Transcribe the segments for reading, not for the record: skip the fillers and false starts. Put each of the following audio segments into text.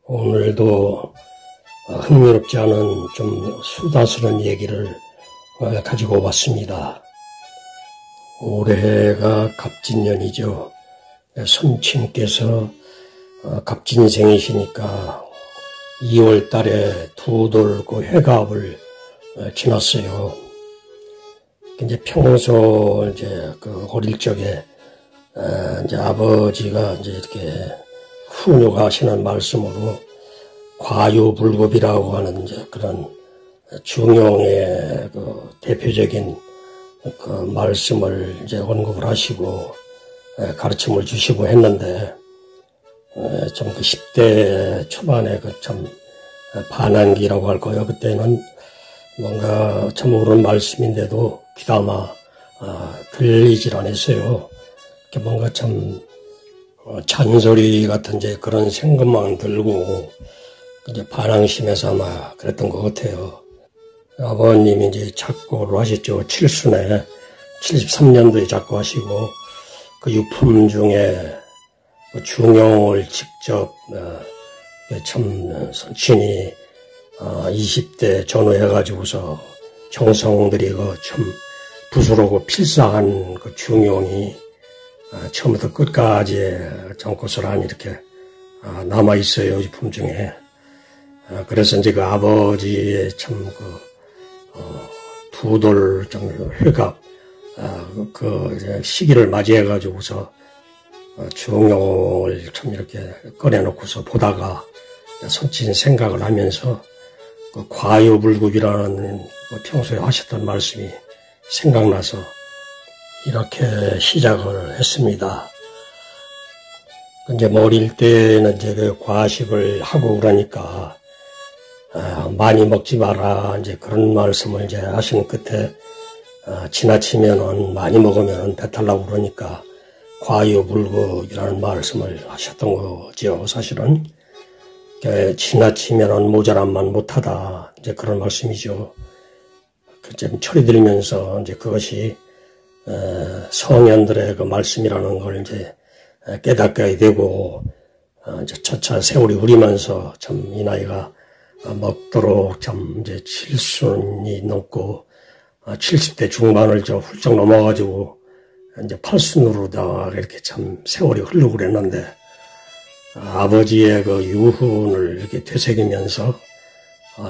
오늘도 흥미롭지 않은 좀 수다스러운 얘기를 가지고 왔습니다. 올해가 갑진년이죠. 손님께서 갑진생이시니까 2월 달에 두돌고 해갑을 지났어요. 이제 평소 이제 그 어릴 적에 이제 아버지가 이제 이렇게 훈육하시는 말씀으로 과유불급이라고 하는 이제 그런 중용의 그 대표적인 그 말씀을 이제 언급을 하시고 가르침을 주시고 했는데 좀 그 10대 초반에 그 참 반항기라고 할까요? 그때는 뭔가 참 옳은 말씀인데도 귀담아 들리질 않았어요. 뭔가 참 잔소리 같은 이제 그런 생각만 들고 이제 반항심에서 아마 그랬던 것 같아요. 아버님이 이제 작고를 하셨죠. 칠순에 73년도에 작고하시고 그 유품 중에 그 중용을 직접 참 선친이 20대 전후해가지고서 정성들이 그 참 부스러고 필사한 그 중용이 처음부터 끝까지 정고스란히 이렇게 남아있어요. 유품 중에. 그래서 이제 그 아버지의 참 두돌 정도 회갑 그 시기를 맞이해가지고서 중용을 참 이렇게 꺼내놓고서 보다가 선친 생각을 하면서 그 과유불급이라는 평소에 하셨던 말씀이 생각나서 이렇게 시작을 했습니다. 이제 어릴 때는 이제 그 과식을 하고 그러니까 많이 먹지 마라 이제 그런 말씀을 이제 하시는 끝에 지나치면은 많이 먹으면은 배탈 나고 그러니까 과유불급이라는 말씀을 하셨던 거죠. 사실은 지나치면은 모자람만 못하다 이제 그런 말씀이죠. 좀 철이 들면서 이제 그것이 성현들의 그 말씀이라는 걸 이제 깨닫게 되고 이제 차차 세월이 흐리면서 참 이 나이가 먹도록 참 이제 7순이 넘고 70대 중반을 저 훌쩍 넘어가지고 이제 8순으로 다 이렇게 참 세월이 흐르고 그랬는데 아버지의 그 유훈을 이렇게 되새기면서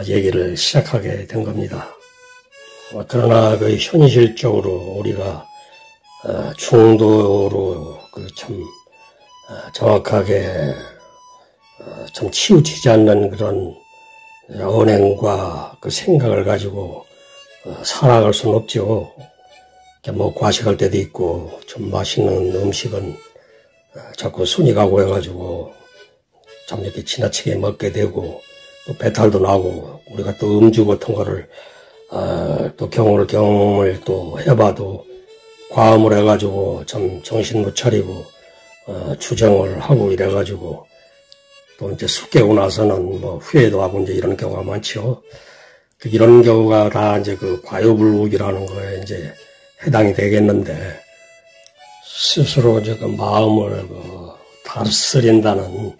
얘기를 시작하게 된 겁니다. 그러나 그 현실적으로 우리가 중도로 그 참 정확하게 참 치우치지 않는 그런 언행과 그 생각을 가지고 살아갈 수는 없죠. 뭐 과식할 때도 있고 좀 맛있는 음식은 자꾸 손이 가고 해가지고 참 이렇게 지나치게 먹게 되고 또 배탈도 나고 우리가 또 음주 같은 거를 또 경험을 또 해봐도 과음을 해가지고 참 정신 못 차리고 주정을 하고 이래가지고 또 이제 술 깨고 나서는 뭐 후회도 하고 이제 이런 경우가 많죠. 이런 경우가 다 이제 그 과유불급이라는 거에 이제 해당이 되겠는데 스스로 이제 그 마음을 다스린다는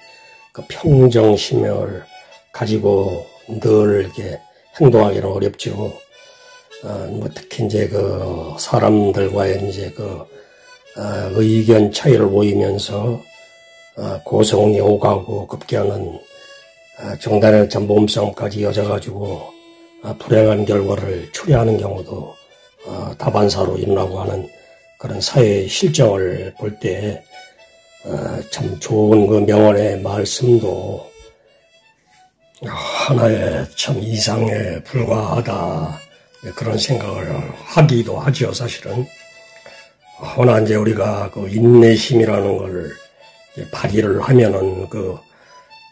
그 평정심을 가지고 늘 이렇게 행동하기는 어렵죠. 뭐 특히 이제 그 사람들과의 이제 그 의견 차이를 보이면서 고성이 오가고 급기야는 정단의 참 몸싸움까지 이어져가지고 불행한 결과를 초래하는 경우도 다반사로 일어나고 하는 그런 사회의 실정을 볼 때 참 좋은 그 명언의 말씀도 하나의 참 이상에 불과하다 그런 생각을 하기도 하죠. 사실은 허나 이제 우리가 그 인내심이라는 걸 발휘를 하면은 그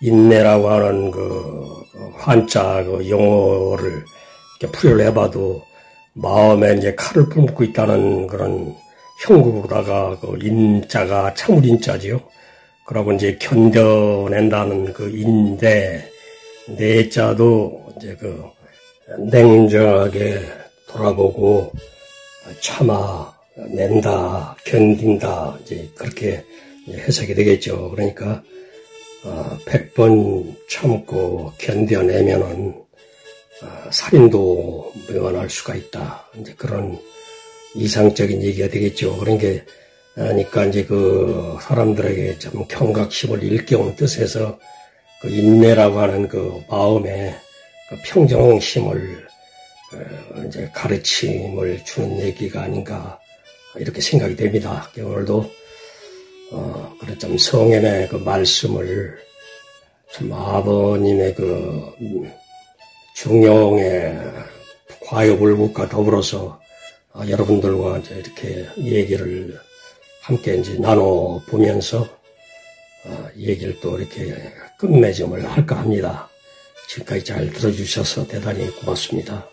인내라고 하는 그 한자 그 용어를 이렇게 풀이를 해봐도 마음에 이제 칼을 품고 있다는 그런 형국으로다가 그 인자가 참을 인자지요. 그러고 이제 견뎌낸다는 그 인대 내자도 이제 그 냉정하게 돌아보고 참아낸다, 견딘다 이제 그렇게 해석이 되겠죠. 그러니까 100번 참고 견뎌내면은 살인도 면할 수가 있다. 이제 그런 이상적인 얘기가 되겠죠. 그런 게, 그러니까 이제 그 사람들에게 좀 경각심을 일깨우는 뜻에서 그 인내라고 하는 그 마음에 그 평정심을 이제 가르침을 주는 얘기가 아닌가 이렇게 생각이 됩니다. 오늘도 그런 좀 성현의 그 말씀을 참 아버님의 그 중용의 과요불급과 더불어서 여러분들과 이제 이렇게 얘기를 함께 이제 나눠보면서 얘기를 또 이렇게 끝맺음을 할까 합니다. 지금까지 잘 들어주셔서 대단히 고맙습니다.